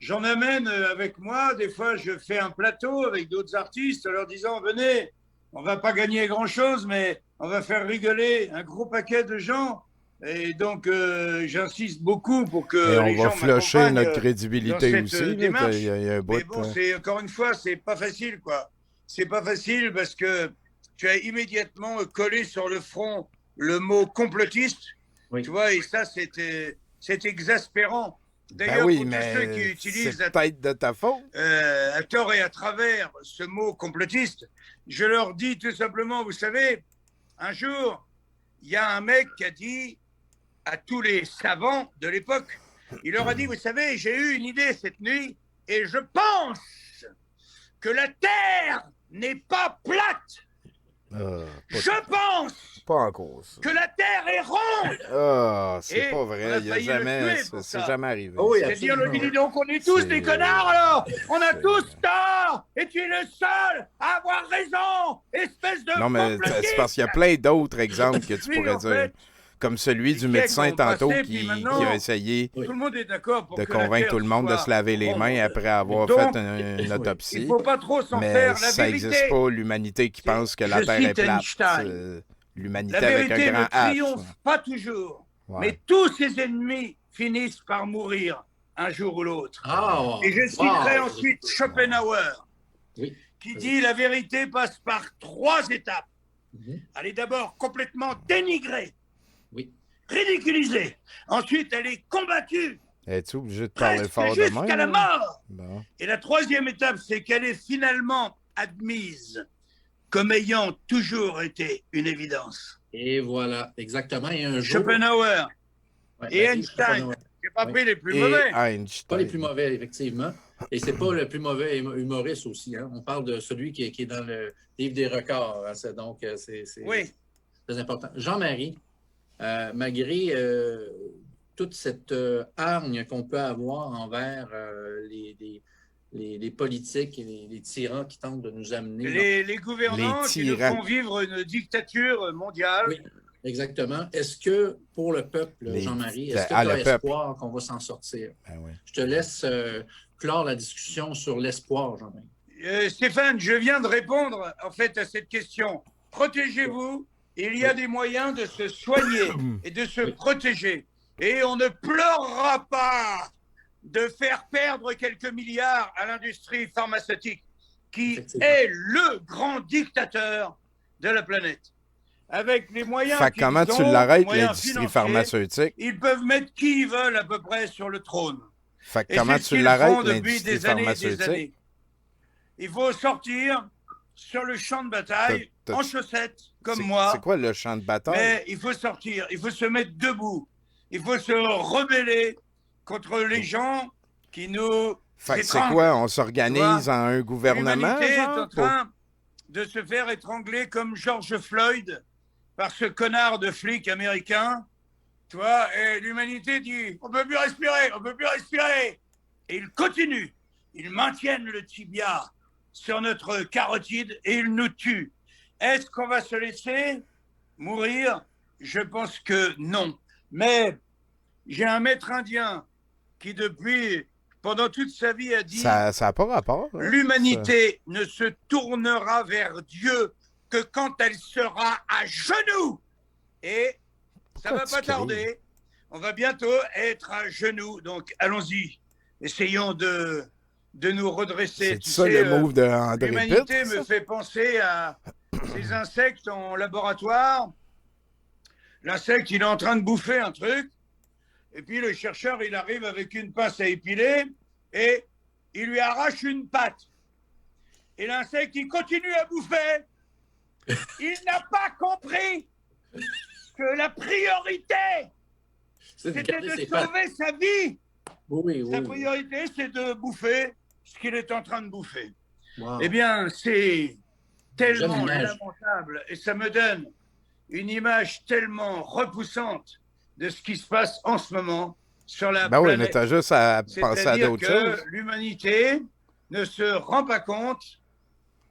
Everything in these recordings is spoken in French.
J'en amène avec moi. Des fois, je fais un plateau avec d'autres artistes en leur disant, venez, on va pas gagner grand-chose, mais on va faire rigoler un gros paquet de gens. Et donc, j'insiste beaucoup pour Et que on les va gens flusher m'accompagnent notre dans crédibilité cette aussi. Là. Il y, démarche. a il y a un Mais bout. bon, c'est encore une fois, c'est pas facile, quoi. C'est pas facile parce que tu as immédiatement collé sur le front le mot complotiste, tu Oui. vois, et ça, c'est exaspérant. Ben D'ailleurs, oui, pour tous ceux qui mais c'est utilisent peut-être de ta faute. à tort et à travers ce mot complotiste, je leur dis tout simplement, vous savez, un jour, il y a un mec qui a dit à tous les savants de l'époque, il leur a dit, vous savez, j'ai eu une idée cette nuit et je pense que la Terre n'est pas plate. Je pense pas encore ça. que la Terre est ronde. C'est Et pas on vrai. a Il y a failli le jamais. tuer pour C'est ça. jamais arrivé. Oh oui, C'est-à-dire, le absolument. dit, donc on est tous C'est- des connards alors. On a tous tort. Et tu es le seul à avoir raison. Espèce de Non, mais complotiste. c'est parce qu'il y a plein d'autres exemples que tu Lui, pourrais en dire. fait, Comme celui les du médecin siècles ont tantôt passé, qui puis maintenant, a essayé Oui. tout le monde est d'accord pour de que la convaincre Terre tout le monde de soit se laver les mains ronde. après avoir Donc, fait une il autopsie. faut pas trop s'en Mais faire. La ça vérité, n'existe pas, l'humanité qui c'est- pense que je la Terre est cite plate. Einstein. L'humanité La avec un vérité grand ne H. triomphe pas toujours. Ouais. Mais tous ses ennemis finissent par mourir un jour ou l'autre. Ah, Et je citerai wow. ensuite Schopenhauer, Oui. qui dit la vérité passe par 3 étapes. Mhm. Elle est d'abord complètement dénigrée, Oui. ridiculisée. Ensuite, elle est combattue, Es-tu obligé de parler presque fort de jusqu'à la même? mort. Bon. Et la 3e étape, c'est qu'elle est finalement admise comme ayant toujours été une évidence. Et voilà, exactement. Et un jour. Schopenhauer Ouais, et ben, Einstein, Schopenhauer. j'ai pas Oui. pris les plus Et mauvais. Einstein. Pas les plus mauvais, effectivement. Et c'est pas le plus mauvais humoriste aussi. Hein. On parle de celui qui est dans le livre des records. Hein. Donc, c'est Oui. très important. Jean-Marie, malgré toute cette hargne qu'on peut avoir envers les politiques et les tyrans qui tentent de nous amener. Les gouvernants Les qui nous tyrans. font vivre une dictature mondiale. Oui, exactement. Est-ce que pour le peuple, Les- Jean-Marie, est-ce que tu Ah, as le peuple. espoir qu'on va s'en sortir? Ben oui. Je te laisse clore la discussion sur l'espoir, Jean-Marie. Stéphane, je viens de répondre en fait à cette question. Protégez-vous. Il y a des moyens de se soigner et de se protéger. Et on ne pleurera pas de faire perdre quelques milliards à l'industrie pharmaceutique, qui Effectivement. est le grand dictateur de la planète. Avec les moyens Fait que qu'ils comment ont, tu l'arrêtes, moyens l'industrie financiers, pharmaceutique? ils peuvent mettre qui ils veulent à peu près sur le trône. Fait que Et comment c'est ce tu qu'ils l'arrêtes, font depuis l'industrie des années et des pharmaceutique? années. Il faut sortir sur le champ de bataille T'as- en chaussettes, comme C'est- moi. C'est quoi le champ de bataille? Mais il faut sortir, il faut se mettre debout. Il faut se rebeller contre les gens qui nous Fait que c'est étranglent. quoi? On Tu s'organise vois, en un gouvernement, L'humanité est en genre? train de se faire étrangler comme George Floyd par ce connard de flic américain. Tu vois, et l'humanité dit on peut plus respirer, on peut plus respirer. Et ils continuent, ils maintiennent le tibia sur notre carotide et ils nous tuent. Est-ce qu'on va se laisser mourir? Je pense que non. Mais j'ai un maître indien qui pendant toute sa vie a dit Ça n'a pas rapport. Hein? l'humanité ne se tournera vers Dieu que quand elle sera à genoux. Et ça Pourquoi va tu pas cries? tarder. On va bientôt être à genoux. Donc allons-y. Essayons de nous redresser. C'est Tu ça sais, le move de André l'humanité Pitt, ça? me fait penser à ces insectes en laboratoire. L'insecte, il est en train de bouffer un truc. Et puis le chercheur, il arrive avec une pince à épiler et il lui arrache une patte. Et l'insecte, il continue à bouffer. Il n'a pas compris que la priorité, c'était de sauver sa vie. Oui, Sa oui. priorité, c'est de bouffer ce qu'il est en train de bouffer. Wow. Eh bien, c'est tellement Jeune image. lamentable et ça me donne une image tellement repoussante de ce qui se passe en ce moment sur la Ben oui, mais planète. t'as juste à penser à C'est-à-dire d'autres que choses. l'humanité ne se rend pas compte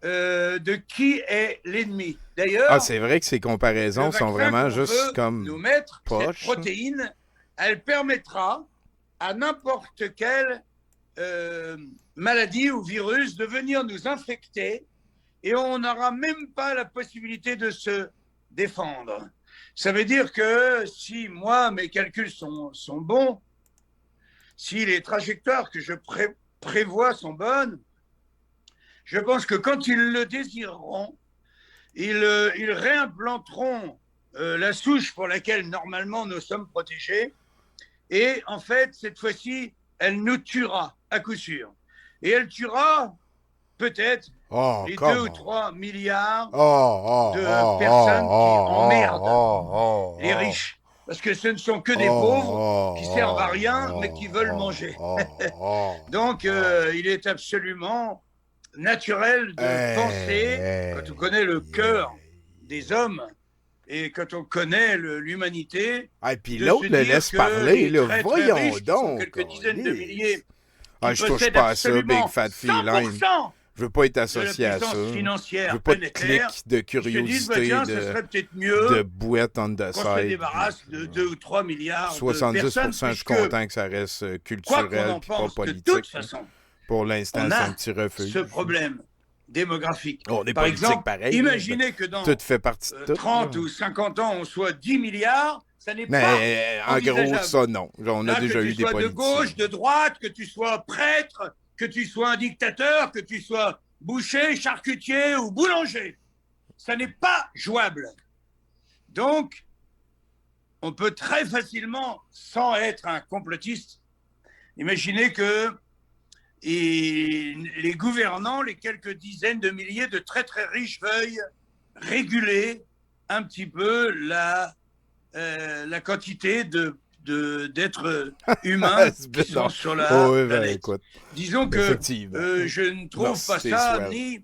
de qui est l'ennemi. D'ailleurs, Ah, c'est vrai que ces comparaisons le sont vaccin vraiment qu'on juste veut comme nous mettre, cette poche. protéine, elle permettra à n'importe quelle maladie ou virus de venir nous infecter et on n'aura même pas la possibilité de se défendre. Ça veut dire que si moi, mes calculs sont bons, si les trajectoires que je prévois sont bonnes, je pense que quand ils le désireront, ils réimplanteront la souche pour laquelle normalement nous sommes protégés. Et en fait, cette fois-ci, elle nous tuera à coup sûr. Et elle tuera peut-être les 2 ou 3 milliards de personnes qui emmerdent les riches. Parce que ce ne sont que des pauvres qui servent à rien, mais qui veulent manger. Donc, il est absolument naturel de penser, quand on connaît le cœur des hommes, et quand on connaît l'humanité... Et puis l'autre le laisse parler, là, très, voyons riches, donc. Quelques dizaines de milliers. Je touche pas à ça, Big Fat Feline. Je veux pas être associé à ça. Je veux pas de clic, de curiosité, de bouette on the side. On se débarrasse de 2 ou 3 milliards 70%, de personnes. je suis content que ça reste culturel et pas politique. De toute façon, pour l'instant, c'est un petit refuge. Ce problème démographique. On est par politique exemple, pareil. Imaginez que dans tout fait partie de 30 ou 50 ans, on soit 10 milliards, ça n'est pas en gros, ça, non. On a déjà eu des politiciens. Que tu sois de gauche, de droite, que tu sois prêtre, que tu sois un dictateur, que tu sois boucher, charcutier ou boulanger. Ça n'est pas jouable. Donc, on peut très facilement, sans être un complotiste, imaginer que les gouvernants, les quelques dizaines de milliers de très très riches veuillent réguler un petit peu la quantité d'êtres humains qui sont sur la planète. Disons que je ne trouve pas ça ni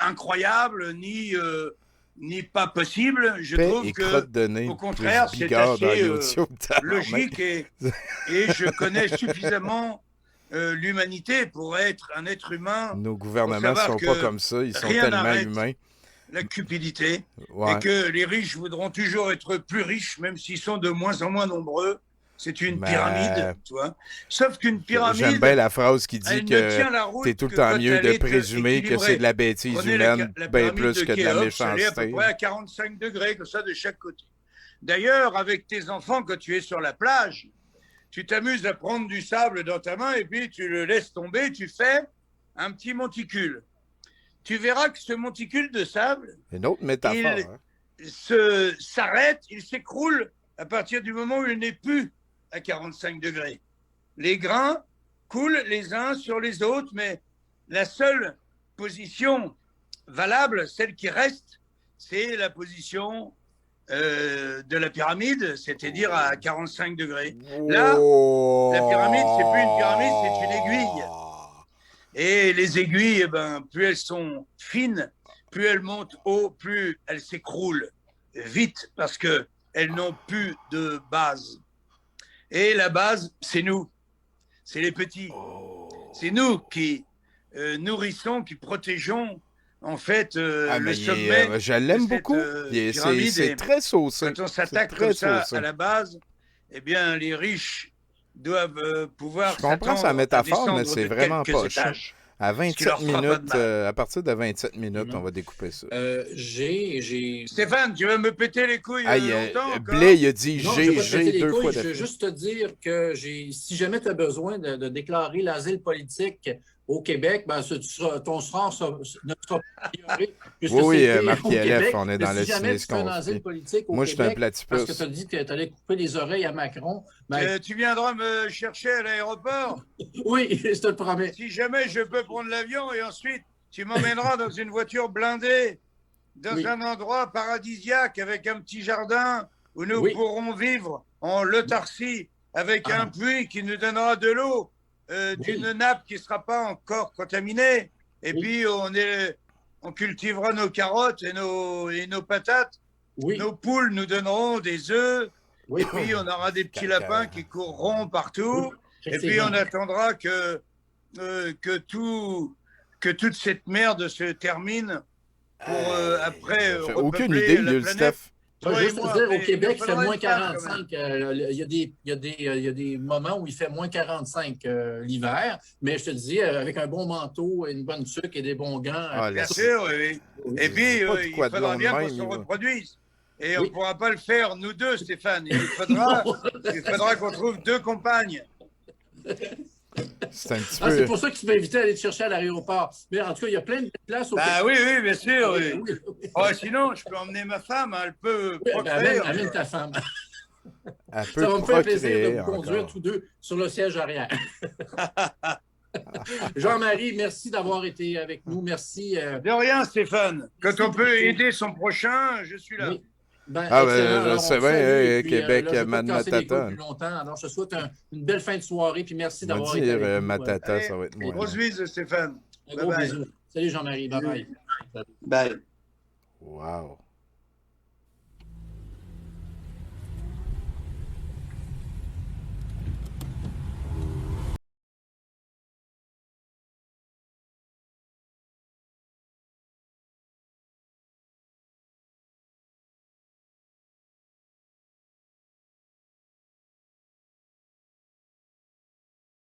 incroyable, ni pas possible. Je trouve que, au contraire, c'est assez logique et je connais suffisamment l'humanité pour être un être humain. Nos gouvernements ne sont pas comme ça, ils sont tellement humains. La cupidité, et que les riches voudront toujours être plus riches, même s'ils sont de moins en moins nombreux. C'est une pyramide, tu vois. Sauf qu'une pyramide... J'aime bien la phrase qui dit que c'est tout le temps mieux de présumer que c'est de la bêtise humaine, bien plus que de la méchanceté. Elle est à peu près à 45 degrés, comme ça, de chaque côté. D'ailleurs, avec tes enfants, quand tu es sur la plage, tu t'amuses à prendre du sable dans ta main et puis tu le laisses tomber, tu fais un petit monticule. Tu verras que ce monticule de sable, une autre métaphore, s'arrête, il s'écroule à partir du moment où il n'est plus à 45 degrés. Les grains coulent les uns sur les autres, mais la seule position valable, celle qui reste, c'est la position de la pyramide, c'est-à-dire à 45 degrés. Là, la pyramide, c'est plus une pyramide, c'est une aiguille. Et les aiguilles, plus elles sont fines, plus elles montent haut, plus elles s'écroulent vite parce qu'elles n'ont plus de base. Et la base, c'est nous. C'est les petits. C'est nous qui nourrissons, qui protégeons en fait le sommet. Je l'aime beaucoup. C'est très saucé. Quand on s'attaque comme ça à la base, eh bien, les riches doivent pouvoir. Je comprends sa métaphore, mais c'est vraiment pas cher. À 27 minutes, à partir de 27 minutes, on va découper ça. Stéphane, tu vas me péter les couilles longtemps? Blé, il a dit j'ai deux fois. Je veux juste te dire que si jamais tu as besoin de déclarer l'asile politique au Québec, ton sort ne sera pas amélioré. Oui, Marc LF, on est dans le cinéma. Un asile politique au Moi, Québec, je suis un platypus. parce que tu as dit que tu allais couper les oreilles à Macron. Tu viendras me chercher à l'aéroport? Oui, je te le promets. Si jamais je peux prendre l'avion et ensuite tu m'emmèneras dans une voiture blindée, dans un endroit paradisiaque avec un petit jardin où nous pourrons vivre en l'autarcie avec un puits qui nous donnera de l'eau. D'une nappe qui ne sera pas encore contaminée. Et puis, on cultivera nos carottes et nos patates. Nos poules nous donneront des œufs. Et puis, on aura des petits lapins qui courront partout. Et puis, on attendra que toute cette merde se termine pour après aucune idée, la planète. Juste pour dire, au Québec, il fait moins 45. Il y a des moments où il fait moins 45 l'hiver, mais je te dis, avec un bon manteau, une bonne tuque et des bons gants. Bien sûr, oui. Et puis, il faudra bien qu'on se reproduise. Et on ne pourra pas le faire, nous deux, Stéphane. Il faudra qu'on trouve 2 compagnes. C'est pour ça que tu m'as invité à aller te chercher à l'aéroport. Mais en tout cas, il y a plein de places au oui, bien sûr. Oui. Oh, sinon, je peux emmener ma femme. Elle peut procréer. Amène ta femme. Ça va me faire plaisir de vous conduire tous deux sur le siège arrière. Jean-Marie, merci d'avoir été avec nous. Merci. De rien, Stéphane. Quand on peut aider son prochain, je suis là. Oui. C'est vrai, Québec, Matata. Alors, je te souhaite une belle fin de soirée, puis merci d'avoir été avec nous. Matata, ça va être moi. Grosse bise, Stéphane. Un gros bisou. Salut Jean-Marie, bye bye. Bye. Wow.